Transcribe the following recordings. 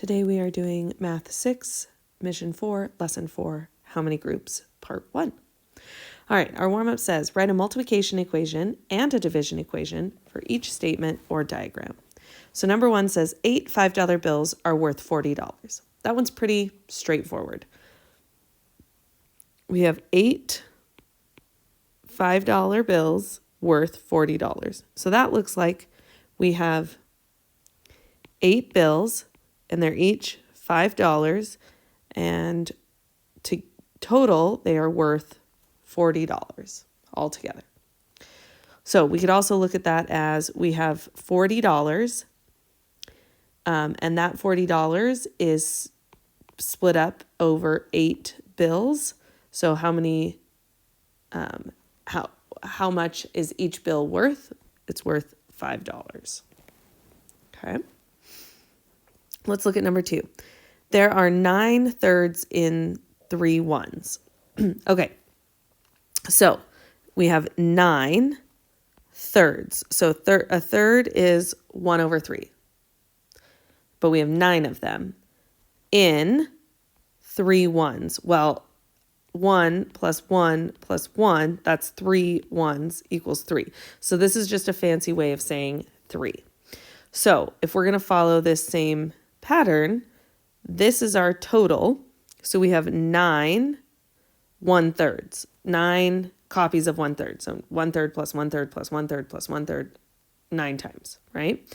Today we are doing Math 6, Mission 4, Lesson 4, How Many Groups, Part 1. All right, our warm-up says, write a multiplication equation and a division equation for each statement or diagram. So number 1 says 8 $5 bills are worth $40. That one's pretty straightforward. We have 8 $5 bills worth $40. So that looks like we have 8 bills and they're each $5, and total they are worth $40 altogether. So we could also look at that as we have $40, and that $40 is split up over 8 bills. So how many, how much is each bill worth? It's worth $5. Okay. Let's look at number 2. There are 9 thirds in 3 ones. Okay. So we have 9 thirds. So a third is 1 over 3. But we have 9 of them in 3 ones. Well, 1 plus 1 plus 1, that's 3 ones equals 3. So this is just a fancy way of saying 3. So if we're going to follow this same pattern, this is our total. So we have 9 1/3, 9 copies of 1/3. So 1/3 plus 1/3 plus 1/3 plus 1/3, 9 times, right?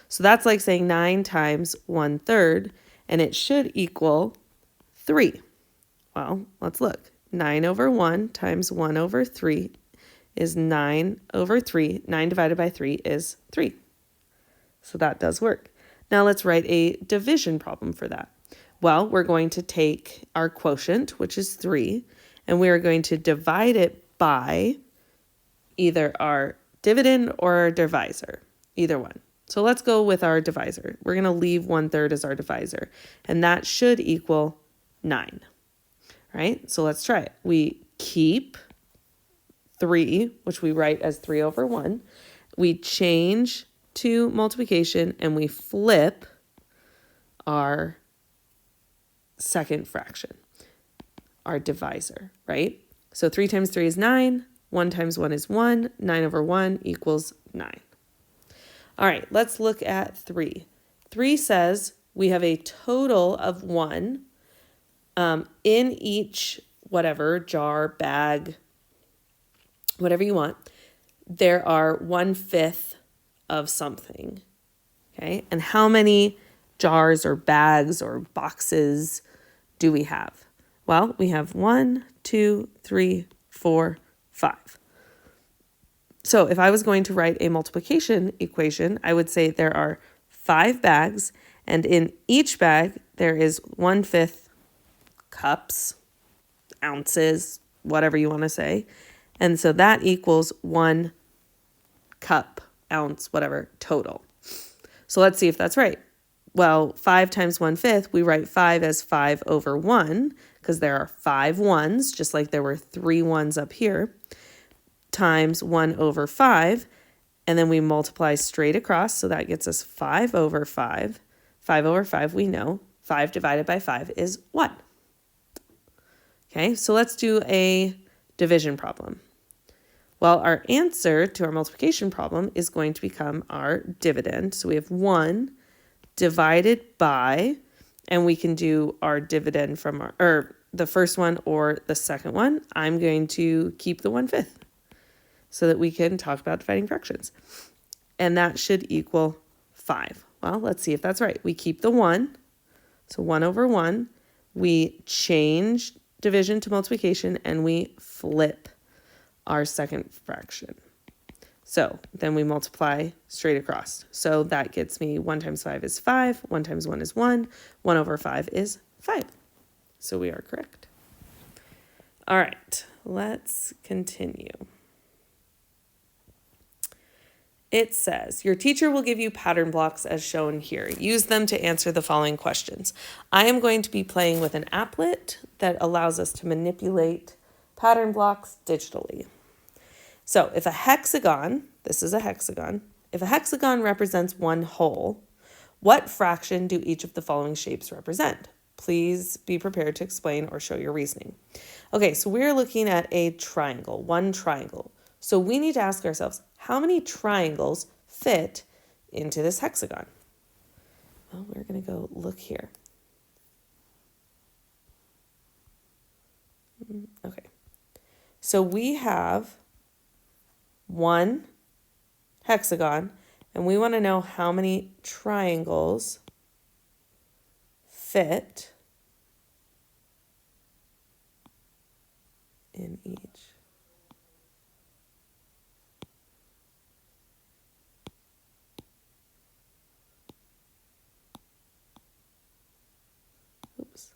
So that's like saying 9 times 1/3, and it should equal 3. Well, let's look. 9 over 1 times 1 over 3 is 9 over 3. 9 divided by 3 is 3. So that does work. Now let's write a division problem for that. Well, we're going to take our quotient, which is 3, and we are going to divide it by either our dividend or our divisor, either one. So let's go with our divisor. We're going to leave 1/3 as our divisor, and that should equal 9. Right? So let's try it. We keep 3, which we write as 3 over 1. We change to multiplication, and we flip our second fraction, our divisor, right? So 3 times 3 is 9. 1 times 1 is 1. 9 over 1 equals 9. All right, let's look at 3. 3 says we have a total of 1 in each whatever, jar, bag, whatever you want. There are 1/5 of something, okay? And how many jars or bags or boxes do we have? Well, we have 1, 2, 3, 4, 5. So if I was going to write a multiplication equation, I would say there are 5 bags, and in each bag there is 1/5 cups, ounces, whatever you want to say. And so that equals 1 cup, ounce, whatever, total. So let's see if that's right. Well, 5 times 1/5, we write 5 as 5 over 1, because there are 5 ones, just like there were 3 ones up here, times 1 over 5, and then we multiply straight across, so that gets us 5 over 5. 5 over 5, we know. 5 divided by 5 is 1. Okay, so let's do a division problem. Well, our answer to our multiplication problem is going to become our dividend. So we have 1 divided by, and we can do our dividend from or the first one or the second one. I'm going to keep the 1/5 so that we can talk about dividing fractions. And that should equal 5. Well, let's see if that's right. We keep the 1, so 1 over 1. We change division to multiplication, and we flip our second fraction. So then we multiply straight across. So that gets me 1 times 5 is 5. 1 times 1 is 1. 1 over 5 is 5. So we are correct. All right, let's continue. It says, your teacher will give you pattern blocks as shown here. Use them to answer the following questions. I am going to be playing with an applet that allows us to manipulate pattern blocks digitally. So if a hexagon, this is a hexagon, if a hexagon represents one whole, What fraction do each of the following shapes represent? Please be prepared to explain or show your reasoning. Okay, so we're looking at a triangle, one triangle. So we need to ask ourselves, how many triangles fit into this hexagon? Well, we're going to go look here. Okay, so we have one hexagon, and we want to know how many triangles fit in each. Oops.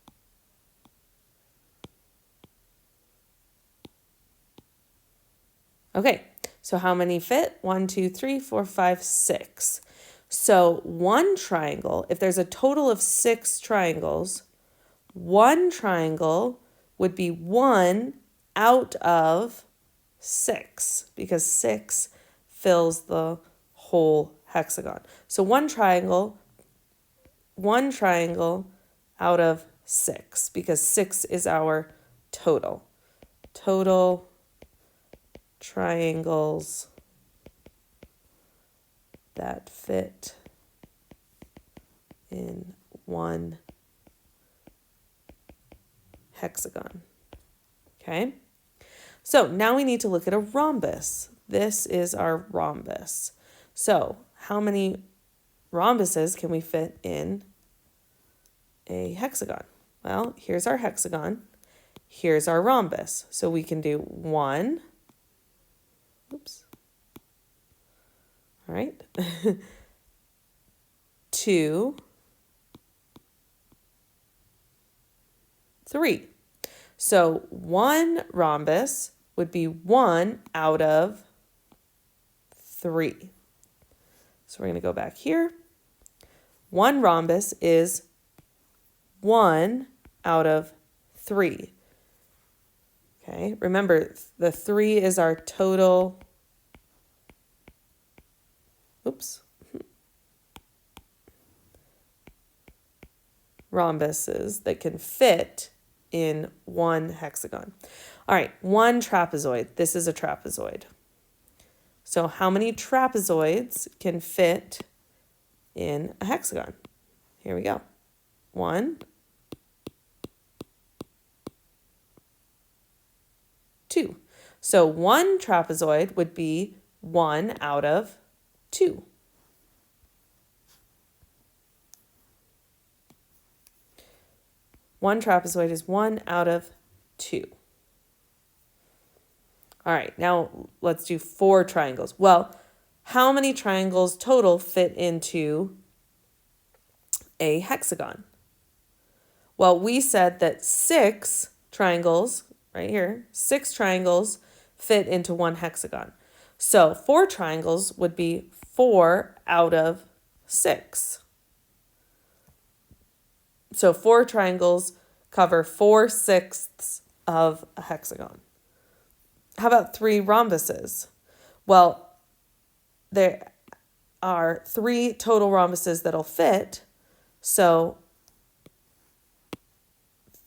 Okay, so how many fit? 1, 2, 3, 4, 5, 6. So one triangle, if there's a total of 6 triangles, one triangle would be 1 out of 6 because 6 fills the whole hexagon. So one triangle out of 6 because 6 is our total. Total triangles that fit in one hexagon. Okay, so now we need to look at a rhombus. This is our rhombus. So how many rhombuses can we fit in a hexagon? Well, here's our hexagon. Here's our rhombus. So we can do 1. Oops. All right. 2, 3. So one rhombus would be 1 out of 3. So we're going to go back here. One rhombus is 1 out of 3. Okay, remember the 3 is our total. Oops. Rhombuses that can fit in one hexagon. All right, one trapezoid. This is a trapezoid. So how many trapezoids can fit in a hexagon? Here we go. 1, 2. So one trapezoid would be 1 out of 2. One trapezoid is 1 out of 2. All right, now let's do 4 triangles. Well, how many triangles total fit into a hexagon? Well, we said that 6 triangles, right here, 6 triangles fit into one hexagon. So 4 triangles would be 4 out of 6. So 4 triangles cover 4/6 of a hexagon. How about 3 rhombuses? Well, there are 3 total rhombuses that'll fit. So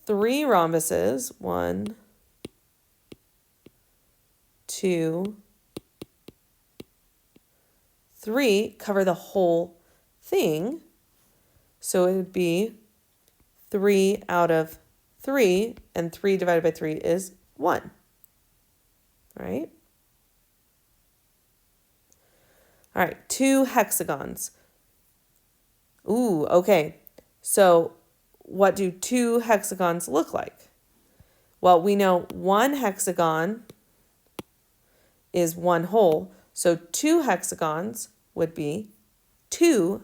3 rhombuses, 1, 2, 3, cover the whole thing. So it would be 3 out of 3, and 3 divided by 3 is 1. Right? All right, 2 hexagons. Ooh, okay. So what do 2 hexagons look like? Well, we know 1 hexagon is 1 whole. So 2 hexagons would be 2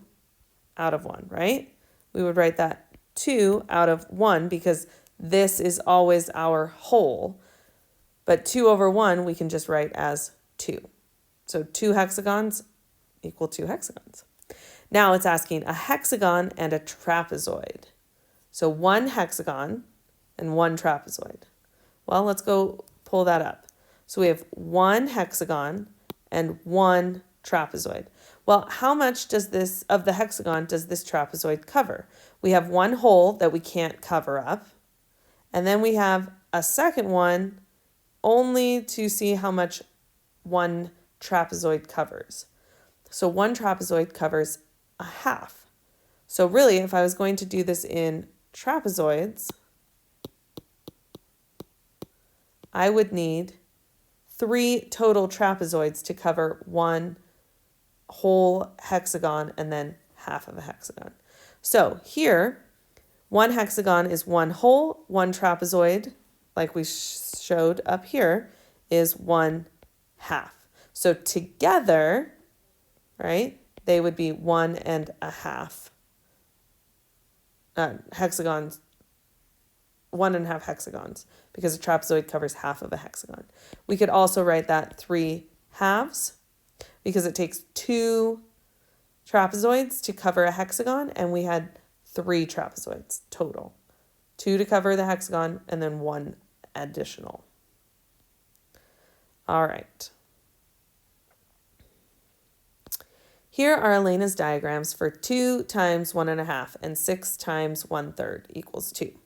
out of 1, right? We would write that 2 out of 1 because this is always our whole. But 2 over 1 we can just write as 2. So 2 hexagons equal 2 hexagons. Now it's asking a hexagon and a trapezoid. So 1 hexagon and 1 trapezoid. Well, let's go pull that up. So we have 1 hexagon and 1 trapezoid. Well, how much does this of the hexagon does this trapezoid cover? We have one hole that we can't cover up, and then we have a second one only to see how much one trapezoid covers. So one trapezoid covers a half. So really, if I was going to do this in trapezoids, I would need 3 total trapezoids to cover one whole hexagon and then half of a hexagon. So here, one hexagon is one whole, one trapezoid, like we showed up here, is one half. So together, right, they would be 1.5 hexagons, 1.5 hexagons, because a trapezoid covers half of a hexagon. We could also write that 3 halves, because it takes 2 trapezoids to cover a hexagon, and we had 3 trapezoids total. 2 to cover the hexagon, and then 1 additional. All right. Here are Elena's diagrams for 2 times 1.5 and 6 times 1/3 equals 2.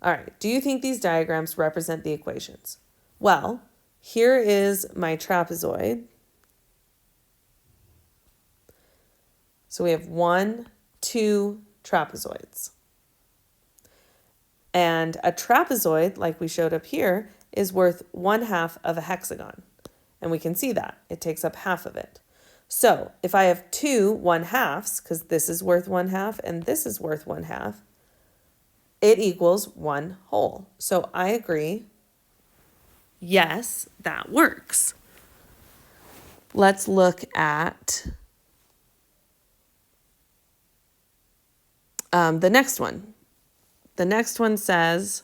All right, do you think these diagrams represent the equations? Well, here is my trapezoid. So we have 1, 2 trapezoids. And a trapezoid, like we showed up here, is worth 1/2 of a hexagon. And we can see that. It takes up half of it. So if I have 2 1/2s, because this is worth 1/2 and this is worth 1/2, it equals 1 whole. So I agree. Yes, that works. Let's look at the next one. The next one says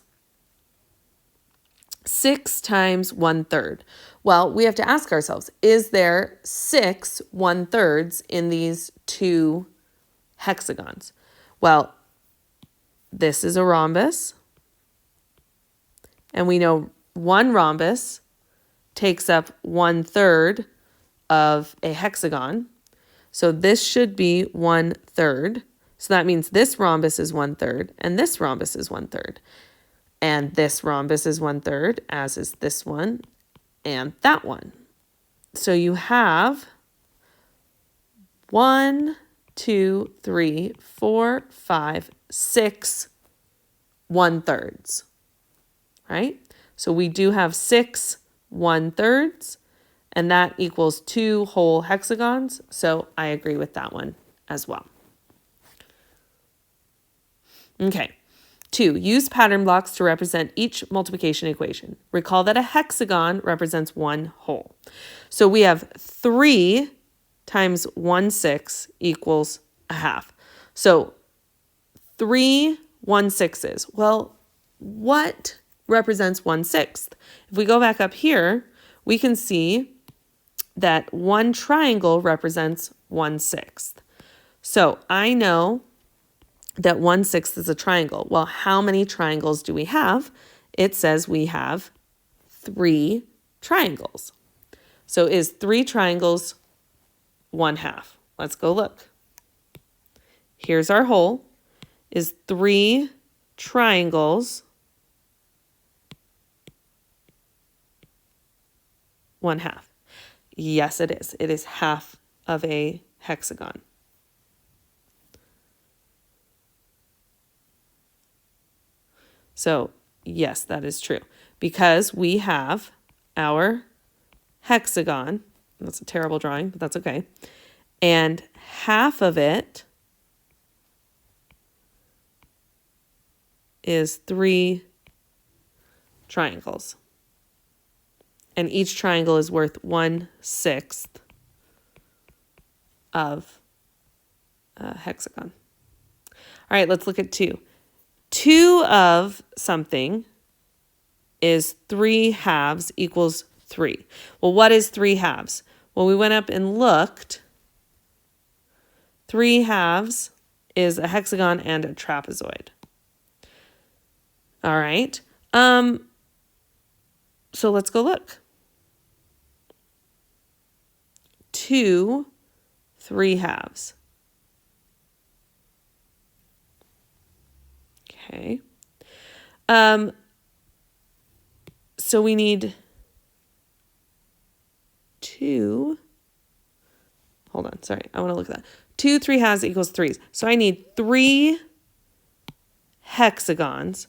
6 times 1/3. Well, we have to ask ourselves, is there 6 1/3s in these 2 hexagons? Well, this is a rhombus, and we know one rhombus takes up 1/3 of a hexagon. So this should be 1/3. So that means this rhombus is 1/3, and this rhombus is 1/3. And this rhombus is 1/3, as is this one and that one. So you have 1, 2, 3, 4, 5, 6 1/3s, right? So we do have 6 1/3s, and that equals 2 whole hexagons. So I agree with that one as well. Okay. 2, use pattern blocks to represent each multiplication equation. Recall that a hexagon represents 1 whole. So we have 3 times 1/6 equals a half. So 3 1/6s. Well, what represents 1/6? If we go back up here, we can see that one triangle represents 1/6. So I know that 1/6 is a triangle. Well, how many triangles do we have? It says we have 3 triangles. So is 3 triangles 1/2? Let's go look. Here's our whole. Is 3 triangles 1/2? Yes, it is. It is half of a hexagon. So yes, that is true, because we have our hexagon. That's a terrible drawing, but that's okay. And half of it is 3 triangles. And each triangle is worth 1/6 of a hexagon. All right, let's look at 2. 2 of something is 3 halves equals 3. Well, what is 3 halves? Well, we went up and looked. 3 halves is a hexagon and a trapezoid. All right. So let's go look. 2 3/2. Okay. So we need 2. Hold on, sorry. I want to look at that. 2 3/2 equals 3s. So I need 3 hexagons.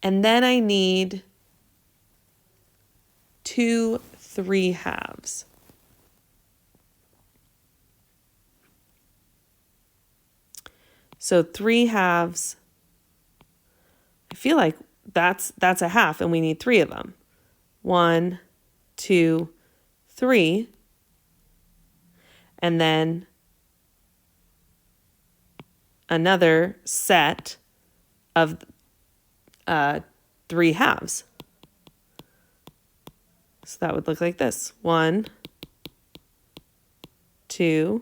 And then I need 2 3/2. So 3/2. I feel like that's a half, and we need 3 of them. 1, 2, 3. And then another set of 3/2. So that would look like this. 1, 2,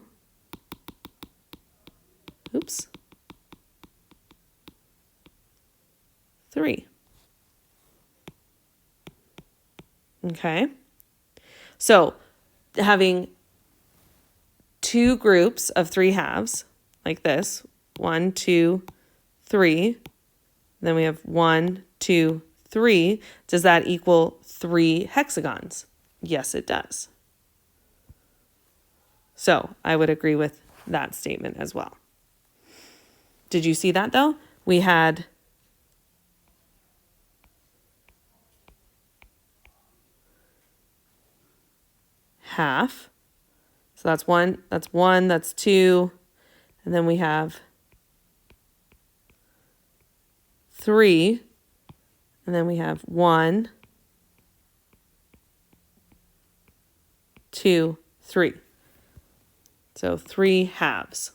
oops, 3. Okay. So having 2 groups of 3/2 like this, 1, 2, 3. Then we have 1, 2, 3. Does that equal 3 hexagons? Yes, it does. So I would agree with that statement as well. Did you see that though? We had half. So that's 1, that's 2. And then we have 3. And then we have 1, 2, 3. So 3/2.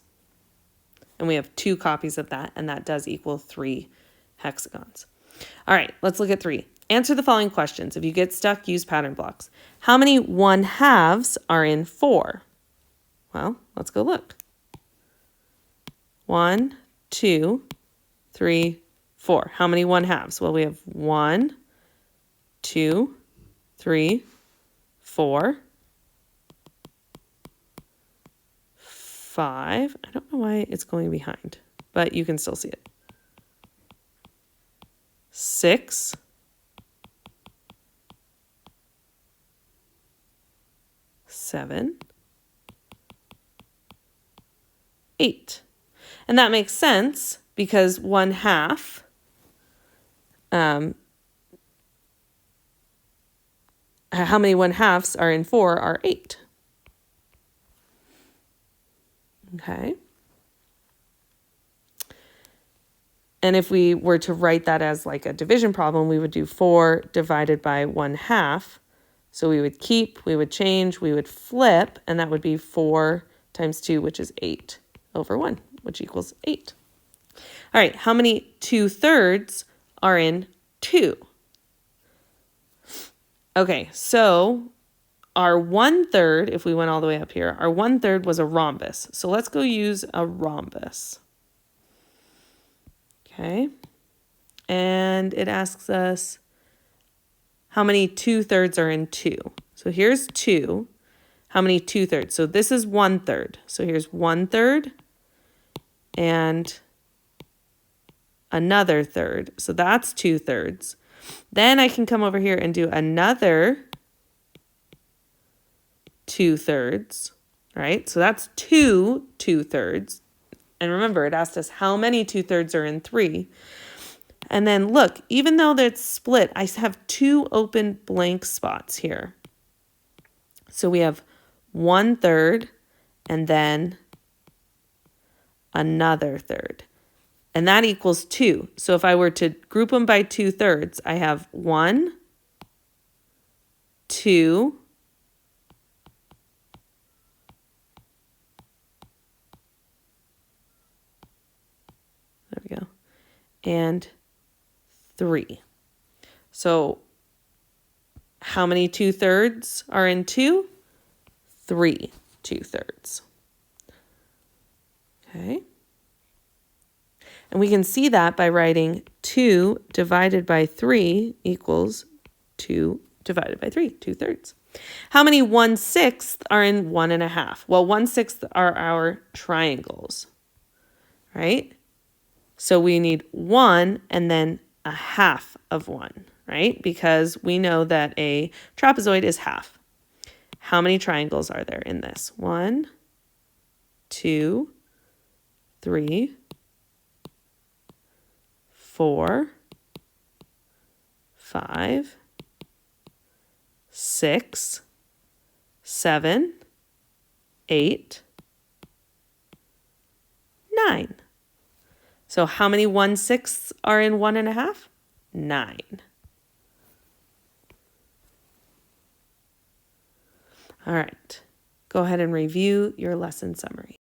And we have 2 copies of that, and that does equal 3 hexagons. All right, let's look at 3. Answer the following questions. If you get stuck, use pattern blocks. How many 1/2 are in 4? Well, let's go look. 1, 2, 3, 4. How many 1/2? Well, we have 1, 2, 3, 4, 5. I don't know why it's going behind, but you can still see it. 6, 7, 8. And that makes sense because 1/2, how many 1/2 are in 4 are 8. Okay. And if we were to write that as like a division problem, we would do 4 divided by 1/2. So we would keep, we would change, we would flip, and that would be 4 times 2, which is 8 over 1, which equals 8. All right, how many 2/3 are in 2? Okay, so our 1/3, if we went all the way up here, our 1/3 was a rhombus. So let's go use a rhombus. Okay, and it asks us how many 2/3 are in 2. So here's 2. How many 2/3? So this is 1/3. So here's 1/3 and another third. So that's 2/3. Then I can come over here and do another 2/3, right? So that's 2 2/3. And remember, it asked us how many 2/3 are in 3. And then look, even though that's split, I have 2 open blank spots here. So we have 1/3 and then another third. And that equals 2. So if I were to group them by 2/3, I have 1, 2, there we go, and 3. So how many 2/3 are in 2? 3 2/3. Okay. And we can see that by writing 2 divided by 3 equals 2 divided by 3, 2/3. How many 1/6 are in 1.5? Well, 1/6 are our triangles, right? So we need 1 and then a half of 1, right? Because we know that a trapezoid is half. How many triangles are there in this? 1, 2, 3, 4, 5, 6, 7, 8, 9. So how many 1/6 are in 1.5? 9. All right. Go ahead and review your lesson summary.